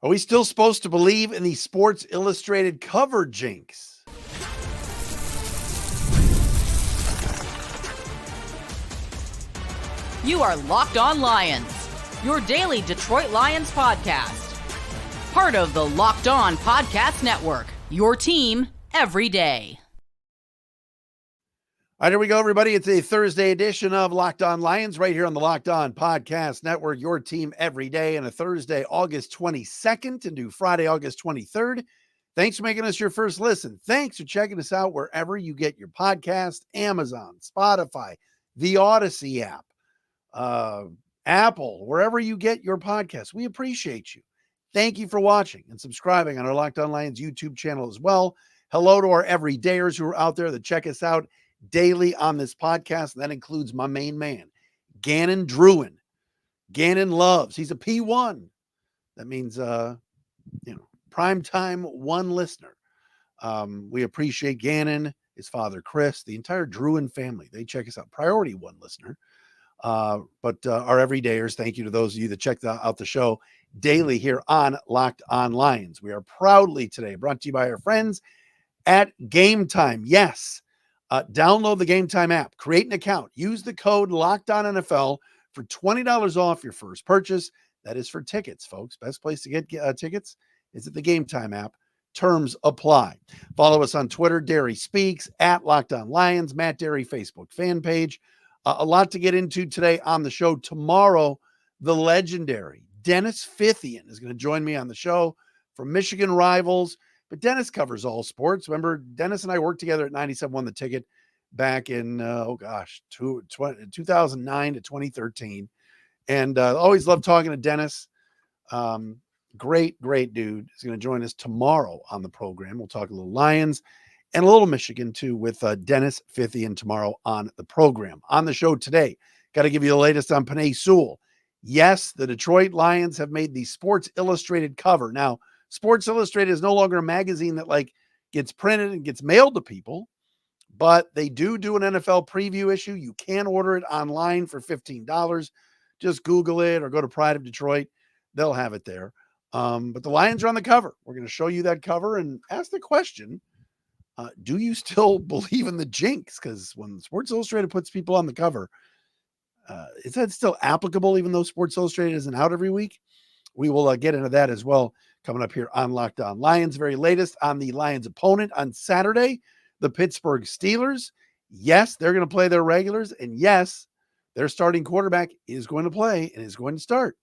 Are we still supposed to believe in the Sports Illustrated cover jinx? You are Locked On Lions, your daily Detroit Lions podcast. Part of the Locked On Podcast Network, your team every day. All right, here we go, everybody. It's a Thursday edition of Locked On Lions right here on the Locked On Podcast Network, your team every day, and a Thursday, August 22nd into Friday, August 23rd. Thanks for making us your first listen. Thanks for checking us out wherever you get your podcast, Amazon, Spotify, the Odyssey app, Apple, wherever you get your podcast. We appreciate you. Thank you for watching and subscribing on our Locked On Lions YouTube channel as well. Hello to our everydayers who are out there that check us out daily on this podcast. And that includes my main man, Gannon Druin. Gannon loves. He's a P1. That means, primetime one listener. We appreciate Gannon, his father, Chris, the entire Druin family. They check us out. Priority one listener. But our everydayers, thank you to those of you that check out the show daily here on Locked On Lions. We are proudly today brought to you by our friends at Gametime. Yes. Download the Gametime app, create an account, use the code LOCKEDONNFL for $20 off your first purchase. That is for tickets, folks. Best place to get tickets is at the Gametime app. Terms apply. Follow us on Twitter, Derry Speaks, at Locked On Lions, Matt Derry Facebook fan page. A lot to get into today on the show. Tomorrow, the legendary Dennis Fithian is going to join me on the show from Michigan Rivals. But Dennis covers all sports. Remember, Dennis and I worked together at 97 The Ticket back in, 2009 to 2013. And always loved talking to Dennis. Great dude. He's going to join us tomorrow on the program. We'll talk a little Lions and a little Michigan, too, with Dennis Fithian tomorrow on the program. On the show today, got to give you the latest on Penei Sewell. Yes, the Detroit Lions have made the Sports Illustrated cover. Now, Sports Illustrated is no longer a magazine that gets printed and gets mailed to people, but they do an NFL preview issue. You can order it online for $15. Just Google it or go to Pride of Detroit. They'll have it there. But the Lions are on the cover. We're going to show you that cover and ask the question, do you still believe in the jinx? Because when Sports Illustrated puts people on the cover, is that still applicable even though Sports Illustrated isn't out every week? We will get into that as well coming up here on Locked On Lions. Very latest on the Lions opponent on Saturday, the Pittsburgh Steelers. Yes, they're going to play their regulars. And yes, their starting quarterback is going to play and is going to start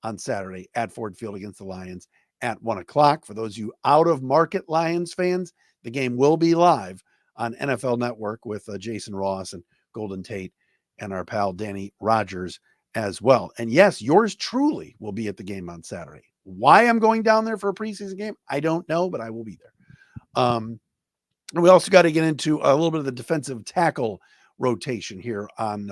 on Saturday at Ford Field against the Lions at 1 o'clock. For those of you out-of-market Lions fans, the game will be live on NFL Network with Jason Ross and Golden Tate and our pal Danny Rogers as well. And yes, yours truly will be at the game on Saturday. Why I'm going down there for a preseason game, I don't know, but I will be there. And we also got to get into a little bit of the defensive tackle rotation here on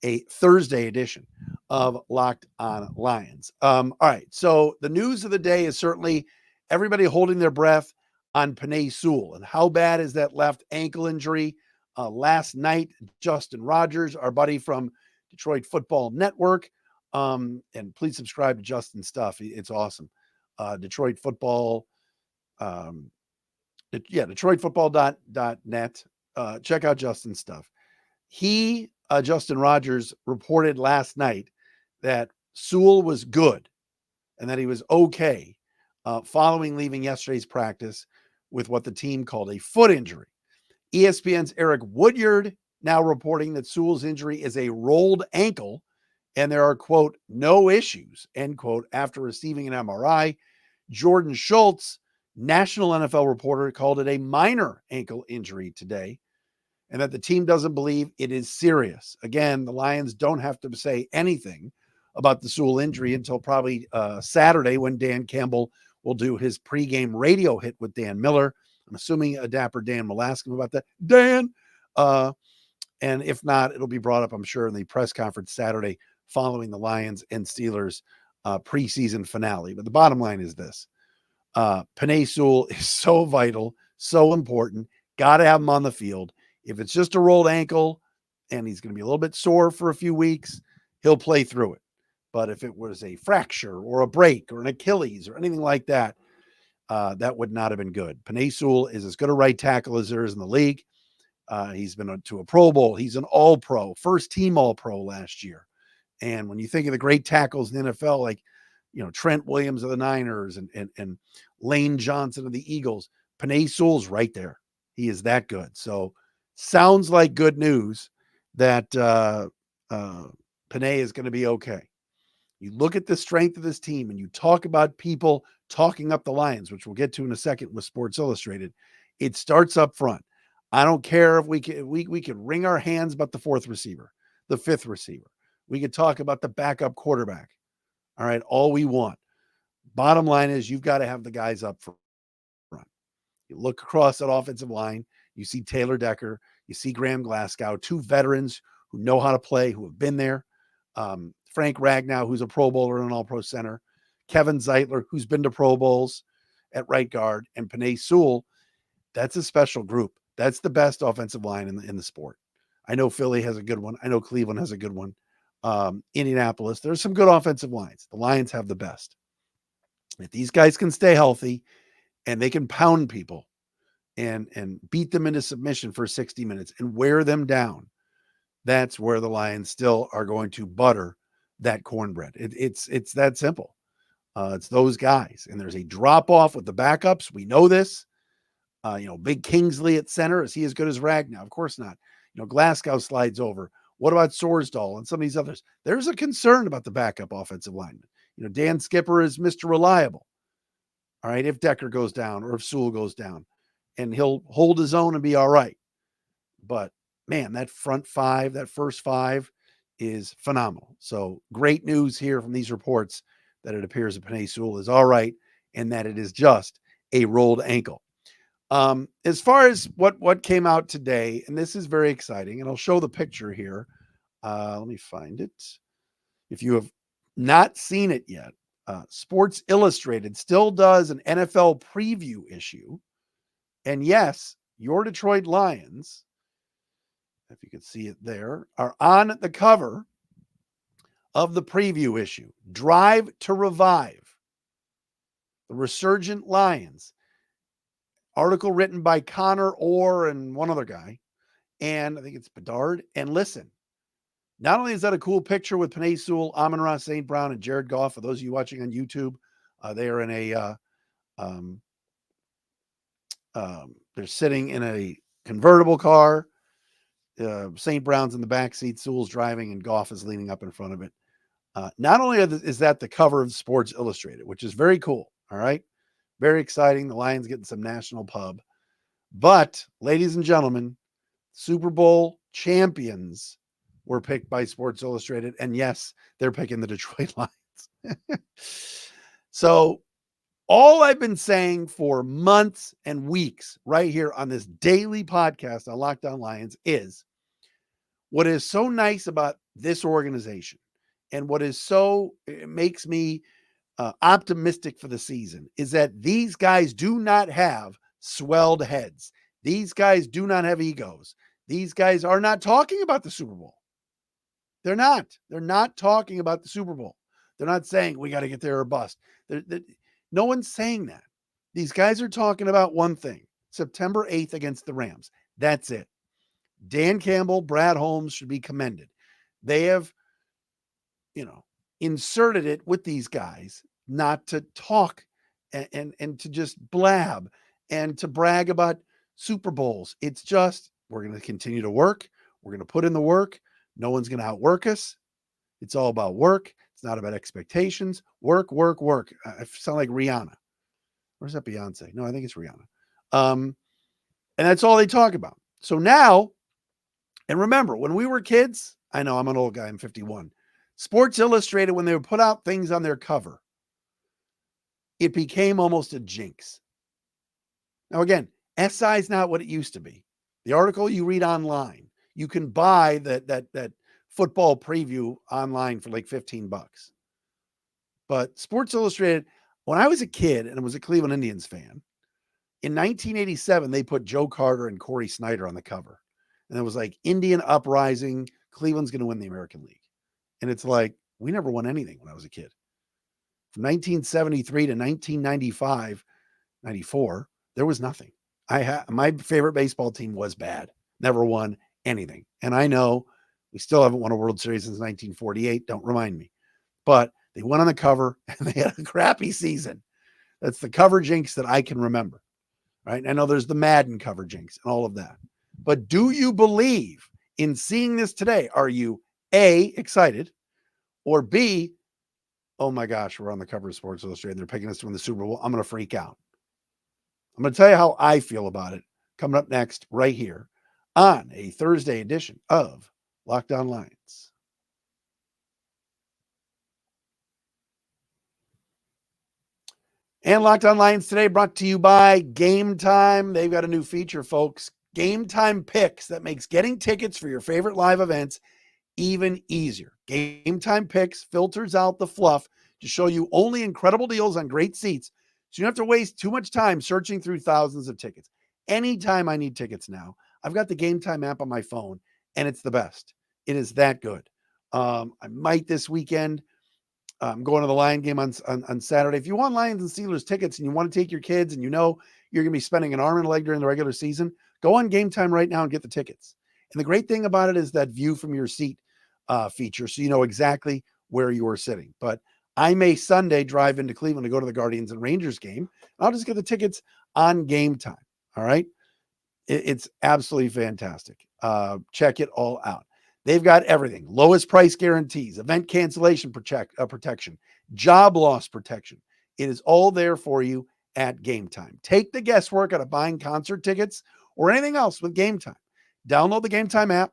a Thursday edition of Locked On Lions. All right, so the news of the day is certainly everybody holding their breath on Penei Sewell. And how bad is that left ankle injury? Last night, Justin Rogers, our buddy from Detroit Football Network, and please subscribe to Justin's stuff. It's awesome. Detroit Football, detroitfootball.net. Check out Justin's stuff. Justin Rogers, reported last night that Sewell was good and that he was okay following leaving yesterday's practice with what the team called a foot injury. ESPN's Eric Woodyard now reporting that Sewell's injury is a rolled ankle and there are, quote, no issues, end quote, after receiving an MRI. Jordan Schultz, national NFL reporter, called it a minor ankle injury today and that the team doesn't believe it is serious. Again, the Lions don't have to say anything about the Sewell injury until probably Saturday when Dan Campbell will do his pregame radio hit with Dan Miller. I'm assuming a dapper Dan will ask him about that. Dan! And if not, it'll be brought up, I'm sure, in the press conference Saturday following the Lions and Steelers preseason finale. But the bottom line is this. Penei Sewell is so vital, so important. Got to have him on the field. If it's just a rolled ankle and he's going to be a little bit sore for a few weeks, he'll play through it. But if it was a fracture or a break or an Achilles or anything like that, that would not have been good. Penei Sewell is as good a right tackle as there is in the league. He's been to a Pro Bowl. He's an All-Pro, first team All-Pro last year. And when you think of the great tackles in the NFL, like Trent Williams of the Niners and Lane Johnson of the Eagles, Penei Sewell's right there. He is that good. So sounds like good news that Penei is going to be okay. You look at the strength of this team and you talk about people talking up the Lions, which we'll get to in a second with Sports Illustrated. It starts up front. I don't care if we could wring our hands about the fourth receiver, the fifth receiver. We could talk about the backup quarterback. All right, all we want. Bottom line is you've got to have the guys up front. You look across that offensive line, you see Taylor Decker, you see Graham Glasgow, two veterans who know how to play, who have been there. Frank Ragnow, who's a Pro Bowler and an All-Pro center. Kevin Zeitler, who's been to Pro Bowls at right guard. And Penei Sewell, that's a special group. That's the best offensive line in the sport. I know Philly has a good one. I know Cleveland has a good one. Indianapolis, there's some good offensive lines. The Lions have the best. If these guys can stay healthy and they can pound people and beat them into submission for 60 minutes and wear them down, that's where the Lions still are going to butter that cornbread. It's that simple. It's those guys. And there's a drop off with the backups. We know this. Big Kingsley at center. Is he as good as Ragnow? Of course not. Glasgow slides over. What about Sorsdahl and some of these others? There's a concern about the backup offensive lineman. Dan Skipper is Mr. Reliable. All right, if Decker goes down or if Sewell goes down, and he'll hold his own and be all right. But man, that front five, that first five is phenomenal. So great news here from these reports that it appears that Penei Sewell is all right and that it is just a rolled ankle. As far as what came out today, and this is very exciting, and I'll show the picture here. Let me find it. If you have not seen it yet, Sports Illustrated still does an NFL preview issue. And yes, your Detroit Lions, if you can see it there, are on the cover of the preview issue. Drive to Revive. The Resurgent Lions. Article written by Connor Orr and one other guy. And I think it's Bedard. And listen, not only is that a cool picture with Penei Sewell, Amon-Ra St. Brown, and Jared Goff, for those of you watching on YouTube, they are in they're sitting in a convertible car. St. Brown's in the back seat, Sewell's driving, and Goff is leaning up in front of it. Not only is that the cover of Sports Illustrated, which is very cool, all right? Very exciting. The Lions getting some national pub. But, ladies and gentlemen, Super Bowl champions were picked by Sports Illustrated. And yes, they're picking the Detroit Lions. So all I've been saying for months and weeks right here on this daily podcast on Locked On Lions is what is so nice about this organization and what is it makes me optimistic for the season is that these guys do not have swelled heads. These guys do not have egos. These guys are not talking about the Super Bowl. They're not talking about the Super Bowl. They're not saying we got to get there or bust. No one's saying that. These guys are talking about one thing, September 8th against the Rams. That's it. Dan Campbell, Brad Holmes should be commended. They have, inserted it with these guys not to talk and to just blab and to brag about Super Bowls. It's just, we're going to continue to work. We're going to put in the work. No one's going to outwork us. It's all about work. It's not about expectations. Work, work, work. I sound like Rihanna. Or is that Beyonce? No, I think it's Rihanna. And that's all they talk about. So now, and remember, when we were kids, I know I'm an old guy, I'm 51. Sports Illustrated, when they would put out things on their cover, it became almost a jinx. Now, again, SI is not what it used to be. The article you read online, you can buy that football preview online for like $15. But Sports Illustrated, when I was a kid and was a Cleveland Indians fan, in 1987, they put Joe Carter and Corey Snyder on the cover. And it was like Indian uprising, Cleveland's going to win the American League. And it's like, We never won anything when I was a kid. From 1973 to 1995, 94, there was nothing. My favorite baseball team was bad. Never won anything. And I know we still haven't won a World Series since 1948. Don't remind me. But they went on the cover and they had a crappy season. That's the cover jinx that I can remember. Right? I know there's the Madden cover jinx and all of that. But do you believe in seeing this today? Are you A, excited, or B, oh my gosh, we're on the cover of Sports Illustrated. They're picking us to win the Super Bowl. I'm going to freak out. I'm going to tell you how I feel about it coming up next right here on a Thursday edition of Locked On Lions. And Locked On Lions today brought to you by Gametime. They've got a new feature, folks. Gametime Picks that makes getting tickets for your favorite live events even easier. Gametime Picks filters out the fluff to show you only incredible deals on great seats, so you don't have to waste too much time searching through thousands of tickets. Anytime I need tickets now, I've got the Gametime app on my phone, and it's the best. It is that good. I might this weekend. I'm going to the Lion game on Saturday. If you want Lions and Steelers tickets and you want to take your kids and you know you're going to be spending an arm and a leg during the regular season, go on Gametime right now and get the tickets. And the great thing about it is that view from your seat feature, so you know exactly where you are sitting. But I may Sunday drive into Cleveland to go to the Guardians and Rangers game. I'll just get the tickets on Gametime. All right. It's absolutely fantastic. Check it all out. They've got everything. Lowest price guarantees, event cancellation protection, job loss protection. It is all there for you at Gametime. Take the guesswork out of buying concert tickets or anything else with Gametime. Download the Gametime app,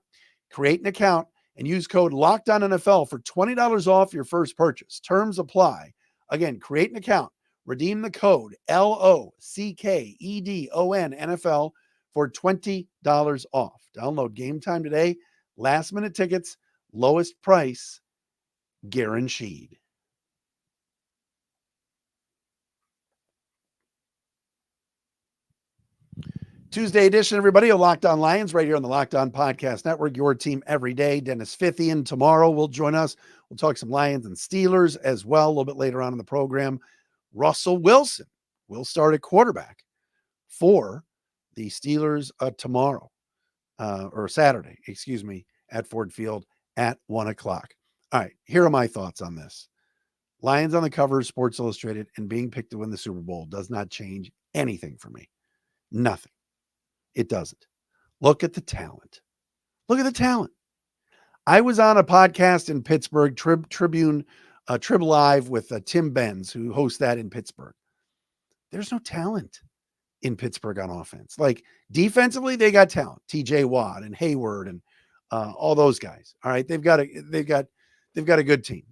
create an account, and use code LOCKEDONNFL for $20 off your first purchase. Terms apply. Again, create an account. Redeem the code LOCKEDON NFL for $20 off. Download Gametime today. Last minute tickets, lowest price, guaranteed. Tuesday edition, everybody, of Locked On Lions right here on the Locked On Podcast Network. Your team every day. Dennis Fithian tomorrow will join us. We'll talk some Lions and Steelers as well a little bit later on in the program. Russell Wilson will start at quarterback for the Steelers tomorrow or Saturday, at Ford Field at 1 o'clock. All right, here are my thoughts on this. Lions on the cover of Sports Illustrated and being picked to win the Super Bowl does not change anything for me. Nothing. It doesn't. Look at the talent. Look at the talent. I was on a podcast in Pittsburgh, Trib Live with Tim Benz, who hosts that in Pittsburgh. There's no talent in Pittsburgh on offense. Like defensively, they got talent. TJ Watt and Hayward and all those guys. All right, they've got a good team.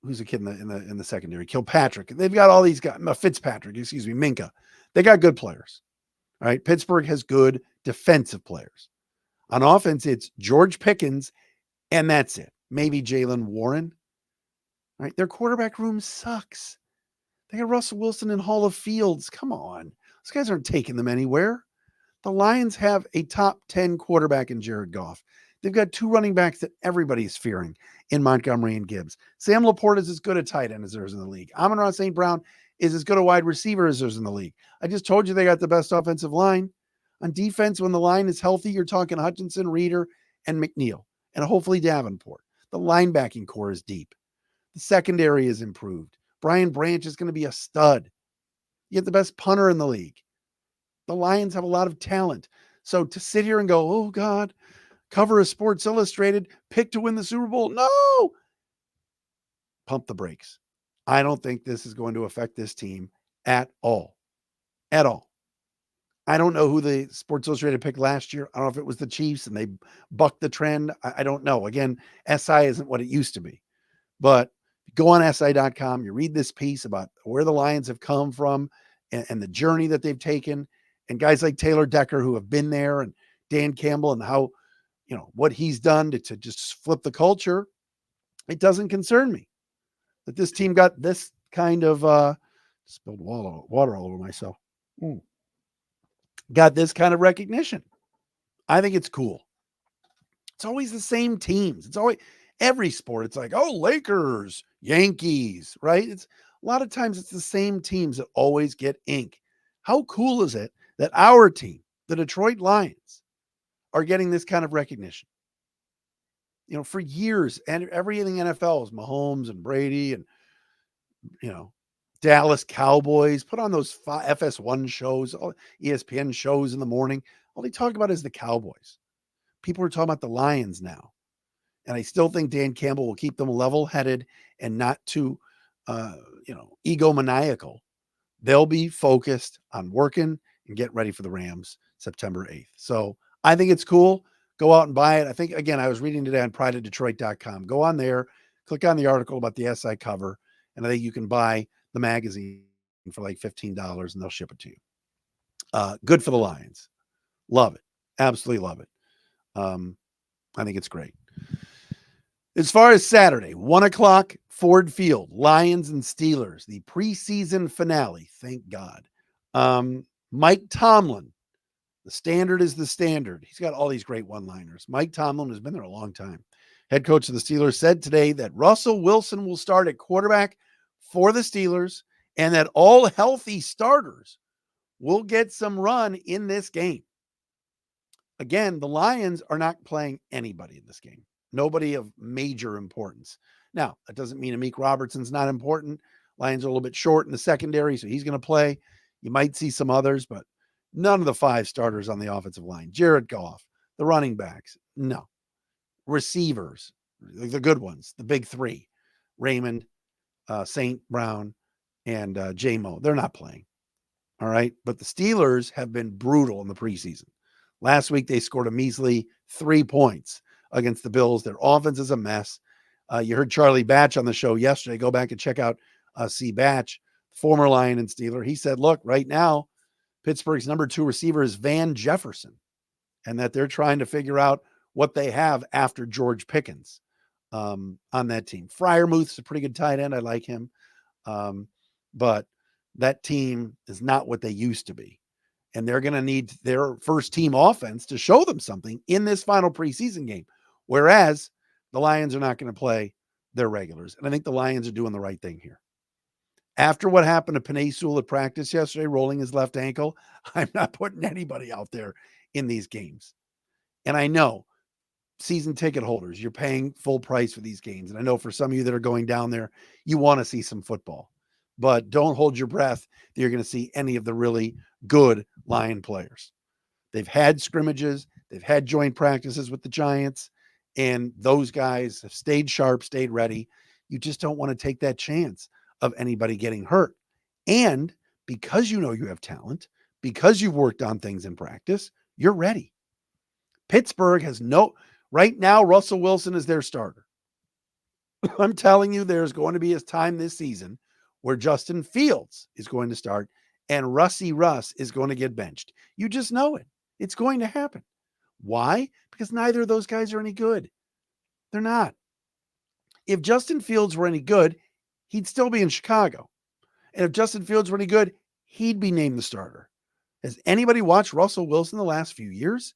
Who's a kid in the secondary? Kilpatrick. They've got all these guys. Fitzpatrick, Minka. They got good players. All right, Pittsburgh has good defensive players. On offense, it's George Pickens, and that's it. Maybe Jaylen Warren. All right, their quarterback room sucks. They got Russell Wilson and Hall of Fields. Come on. Those guys aren't taking them anywhere. The Lions have a top 10 quarterback in Jared Goff. They've got two running backs that everybody's fearing in Montgomery and Gibbs. Sam Laporte is as good a tight end as there is in the league. Amon-Ra St. Brown is as good a wide receiver as there's in the league. I just told you they got the best offensive line. On defense, when the line is healthy, you're talking Hutchinson, Reeder, and McNeil, and hopefully Davenport. The linebacking core is deep. The secondary is improved. Brian Branch is going to be a stud. You get the best punter in the league. The Lions have a lot of talent. So to sit here and go, oh God, cover of Sports Illustrated, pick to win the Super Bowl. No. Pump the brakes. I don't think this is going to affect this team at all. At all. I don't know who the Sports Illustrated picked last year. I don't know if it was the Chiefs and they bucked the trend. I don't know. Again, SI isn't what it used to be. But go on SI.com. You read this piece about where the Lions have come from and the journey that they've taken. And guys like Taylor Decker who have been there, and Dan Campbell, and how, what he's done to just flip the culture. It doesn't concern me that this team got this kind of spilled water all over myself. Got this kind of recognition. I think it's cool. It's always the same teams. It's always every sport. It's like, oh, Lakers, Yankees, right? It's a lot of times it's the same teams that always get ink. How cool is it that our team, the Detroit Lions, are getting this kind of recognition? For years, and everything NFL is Mahomes and Brady and, you know, Dallas Cowboys, put on those FS1 shows, ESPN shows in the morning. All they talk about is the Cowboys. People are talking about the Lions now. And I still think Dan Campbell will keep them level-headed and not too, uh, egomaniacal. They'll be focused on working and get ready for the Rams September 8th. So I think it's cool. Go out and buy it. I think, again, I was reading today on prideofdetroit.com. Go on there, click on the article about the SI cover, and I think you can buy the magazine for like $15 and they'll ship it to you. Good for the Lions. Love it. Absolutely love it. I think it's great. As far as Saturday, 1 o'clock, Ford Field, Lions and Steelers, the preseason finale. Thank God. Mike Tomlin, the standard is the standard. He's got all these great one-liners. Mike Tomlin has been there a long time. Head coach of the Steelers said today that Russell Wilson will start at quarterback for the Steelers and that all healthy starters will get some run in this game. Again, the Lions are not playing anybody in this game. Nobody of major importance. Now, that doesn't mean Amik Robertson's not important. Lions are a little bit short in the secondary, so he's going to play. You might see some others, but none of the 5 starters on the offensive line. Jared Goff, the running backs, no. Receivers, the good ones, the big 3, Raymond, St. Brown, and J-Mo. They're not playing. All right, but the Steelers have been brutal in the preseason. Last week, they scored a measly 3 points against the Bills. Their offense is a mess. You heard Charlie Batch on the show yesterday. Go back and check out C. Batch, former Lion and Steeler. He said, look, right now, Pittsburgh's number 2 receiver is Van Jefferson, and that they're trying to figure out what they have after George Pickens on that team. Freiermuth's a pretty good tight end. I like him. But that team is not what they used to be. And they're going to need their first team offense to show them something in this final preseason game. Whereas the Lions are not going to play their regulars. And I think the Lions are doing the right thing here. After what happened to Penei Sewell at practice yesterday, rolling his left ankle, I'm not putting anybody out there in these games. And I know season ticket holders, you're paying full price for these games. And I know for some of you that are going down there, you want to see some football. But don't hold your breath that you're going to see any of the really good Lion players. They've had scrimmages. They've had joint practices with the Giants. And those guys have stayed sharp, stayed ready. You just don't want to take that chance of anybody getting hurt. And because you know you have talent, because you've worked on things in practice, you're ready. Pittsburgh has right now, Russell Wilson is their starter. I'm telling you, there's going to be a time this season where Justin Fields is going to start and Russie Russ is going to get benched. You just know it. It's going to happen. Why? Because neither of those guys are any good. They're not. If Justin Fields were any good, he'd still be in Chicago. And if Justin Fields were any good, he'd be named the starter. Has anybody watched Russell Wilson the last few years?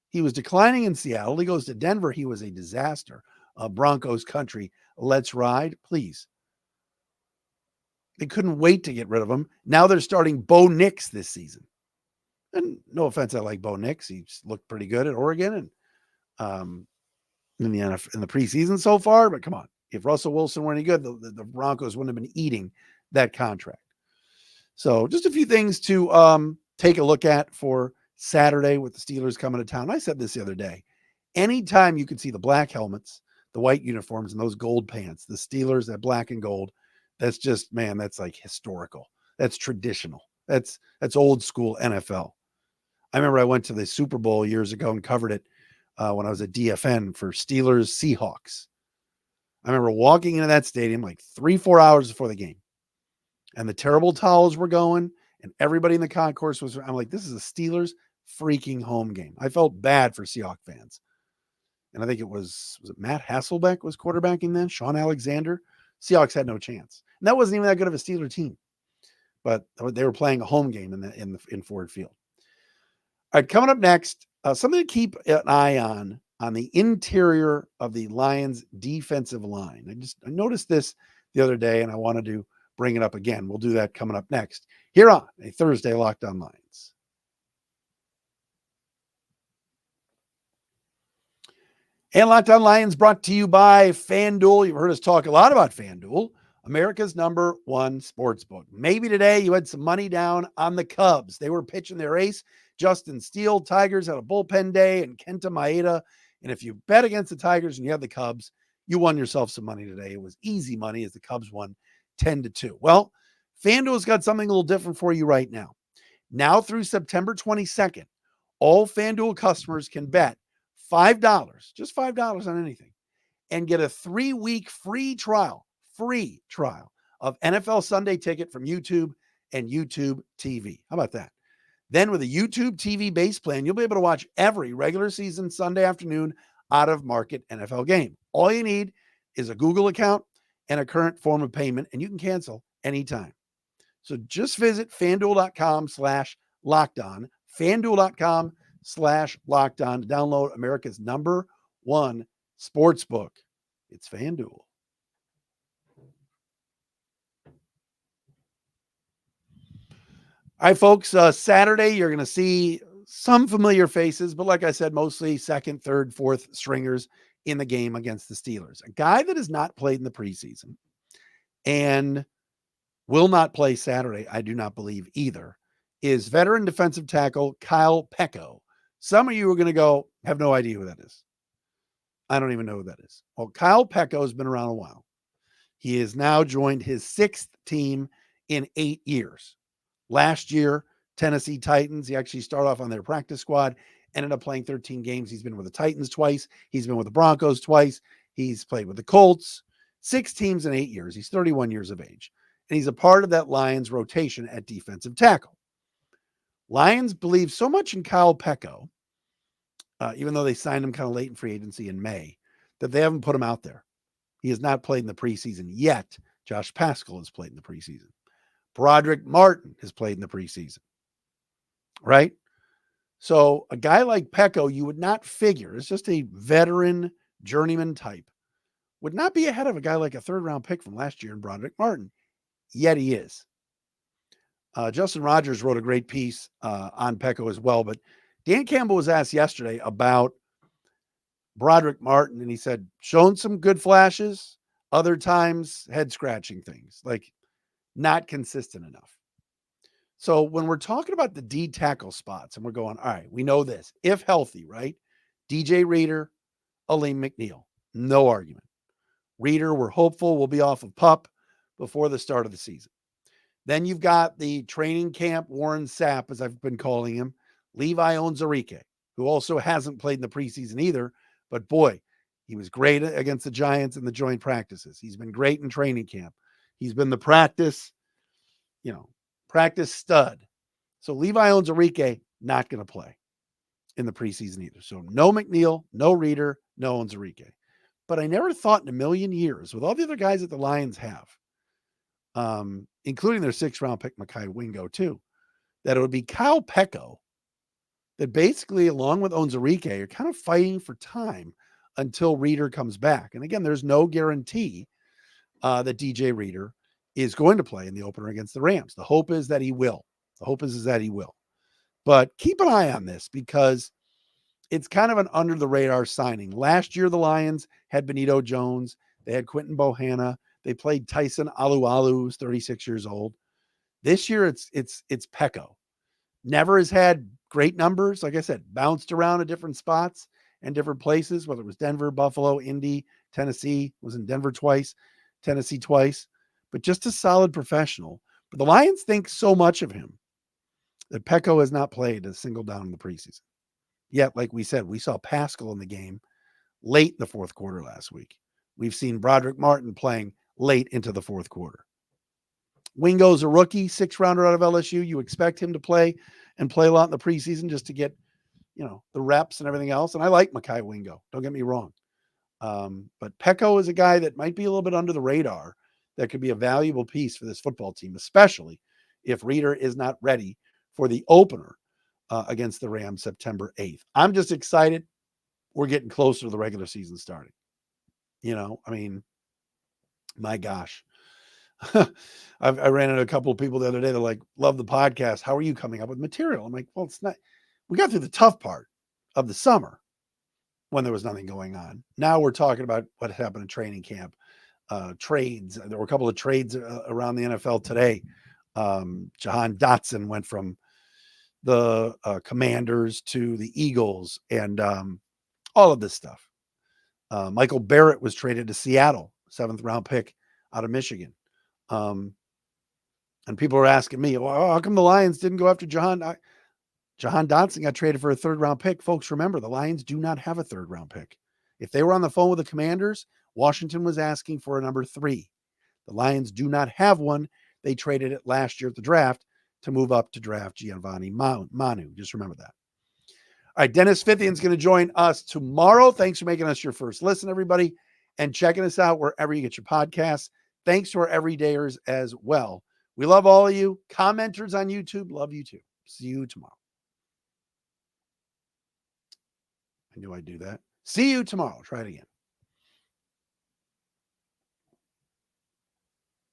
He was declining in Seattle. He goes to Denver. He was a disaster. Broncos country. Let's ride, please. They couldn't wait to get rid of him. Now they're starting Bo Nix this season. And no offense, I like Bo Nix. He's looked pretty good at Oregon and in the preseason so far. But come on, if Russell Wilson were any good, the Broncos wouldn't have been eating that contract. So just a few things to take a look at for Saturday with the Steelers coming to town. I said this the other day. Anytime you can see the black helmets, the white uniforms, and those gold pants, the Steelers, that black and gold, that's just, man, that's like historical. That's traditional. That's old school NFL. I remember I went to the Super Bowl years ago and covered it when I was at DFN for Steelers Seahawks. I remember walking into that stadium like 3-4 hours before the game, and the terrible towels were going, and everybody in the concourse was. I'm like, this is a Steelers freaking home game. I felt bad for Seahawks fans, and I think it was it Matt Hasselbeck was quarterbacking then, Sean Alexander. Seahawks had no chance, and that wasn't even that good of a Steeler team, but they were playing a home game in Ford Field. All right, coming up next, something to keep an eye on on the interior of the Lions defensive line. I noticed this the other day, and I wanted to bring it up again. We'll do that coming up next here on a Thursday Locked On Lions. And Locked On Lions brought to you by FanDuel. You've heard us talk a lot about FanDuel, America's #1 sportsbook. Maybe today you had some money down on the Cubs. They were pitching their ace, Justin Steele. Tigers had a bullpen day, and Kenta Maeda. And if you bet against the Tigers and you had the Cubs, you won yourself some money today. It was easy money as the Cubs won 10-2. Well, FanDuel's got something a little different for you right now. Now through September 22nd, all FanDuel customers can bet $5, just $5 on anything, and get a 3-week free trial of NFL Sunday Ticket from YouTube and YouTube TV. How about that? Then with a YouTube TV base plan, you'll be able to watch every regular season Sunday afternoon out of market NFL game. All you need is a Google account and a current form of payment, and you can cancel anytime. So just visit FanDuel.com/lockedon, FanDuel.com/lockedon to download America's #1 sportsbook. It's FanDuel. All right, folks, Saturday, you're going to see some familiar faces, but like I said, mostly second, third, fourth stringers in the game against the Steelers. A guy that has not played in the preseason and will not play Saturday, I do not believe either, is veteran defensive tackle Kyle Peko. Some of you are going to go, have no idea who that is. I don't even know who that is. Well, Kyle Peko has been around a while. He has now joined his 6th team in 8 years. Last year, Tennessee Titans, he actually started off on their practice squad, ended up playing 13 games. He's been with the Titans twice. He's been with the Broncos twice. He's played with the Colts. 6 teams in 8 years. He's 31 years of age. And he's a part of that Lions rotation at defensive tackle. Lions believe so much in Kyle Peko, even though they signed him kind of late in free agency in May, that they haven't put him out there. He has not played in the preseason yet. Josh Pascal has played in the preseason. Broderick Martin has played in the preseason, right? So a guy like Peko, you would not figure, it's just a veteran journeyman type, would not be ahead of a guy like a 3rd-round pick from last year in Broderick Martin. Yet he is. Justin Rogers wrote a great piece on Peko as well, but Dan Campbell was asked yesterday about Broderick Martin, and he said, shown some good flashes, other times head-scratching things, like not consistent enough. So when we're talking about the D tackle spots and we're going, all right, we know this, if healthy, right? DJ Reader, Aleem McNeil, no argument. Reader, we're hopeful will be off of PUP before the start of the season. Then you've got the training camp Warren Sapp, as I've been calling him, Levi Onwuzurike, who also hasn't played in the preseason either, but boy, he was great against the Giants in the joint practices. He's been great in training camp. He's been the practice stud. So Levi Onwuzurike not going to play in the preseason either. So no McNeil, no Reader, no Onwuzurike. But I never thought in a million years, with all the other guys that the Lions have, including their 6th-round pick, Mekhi Wingo, too, that it would be Kyle Peko that basically, along with Onwuzurike, are kind of fighting for time until Reader comes back. And again, there's no guarantee that DJ Reader is going to play in the opener against the Rams. The hope is that he will. But keep an eye on this because it's kind of an under-the-radar signing. Last year, the Lions had Benito Jones. They had Quinton Bohanna. They played Tyson Alualu, who's 36 years old. This year, it's Peko. Never has had great numbers. Like I said, bounced around at different spots and different places, whether it was Denver, Buffalo, Indy, Tennessee, was in Denver twice, Tennessee twice, but just a solid professional. But the Lions think so much of him that Peko has not played a single down in the preseason. Yet, like we said, we saw Pascal in the game late in the 4th quarter last week. We've seen Broderick Martin playing late into the 4th quarter. Wingo's a rookie, 6th-rounder out of LSU. You expect him to play a lot in the preseason just to get, the reps and everything else. And I like Mekhi Wingo. Don't get me wrong. But Peko is a guy that might be a little bit under the radar that could be a valuable piece for this football team, especially if Reader is not ready for the opener against the Rams September 8th. I'm just excited. we're getting closer to the regular season starting. I mean, my gosh. I ran into a couple of people the other day that like, love the podcast. How are you coming up with material? I'm like, well, it's not, we got through the tough part of the summer when there was nothing going on. Now we're talking about what happened in training camp, trades. There were a couple of trades around the NFL today. Jahan Dotson went from the Commanders to the Eagles and all of this stuff. Michael Barrett was traded to Seattle, 7th round pick out of Michigan. And people are asking me, well, how come the Lions didn't go after Jahan Dotson got traded for a 3rd round pick? Folks, remember, the Lions do not have a 3rd round pick. If they were on the phone with the Commanders, Washington was asking for a number 3. The Lions do not have one. They traded it last year at the draft to move up to draft Giovanni Manu. Just remember that. All right, Dennis Fithian's going to join us tomorrow. Thanks for making us your first listen, everybody, and checking us out wherever you get your podcasts. Thanks to our everydayers as well. We love all of you. Commenters on YouTube, love you too. See you tomorrow. I knew I'd do that. See you tomorrow. Try it again.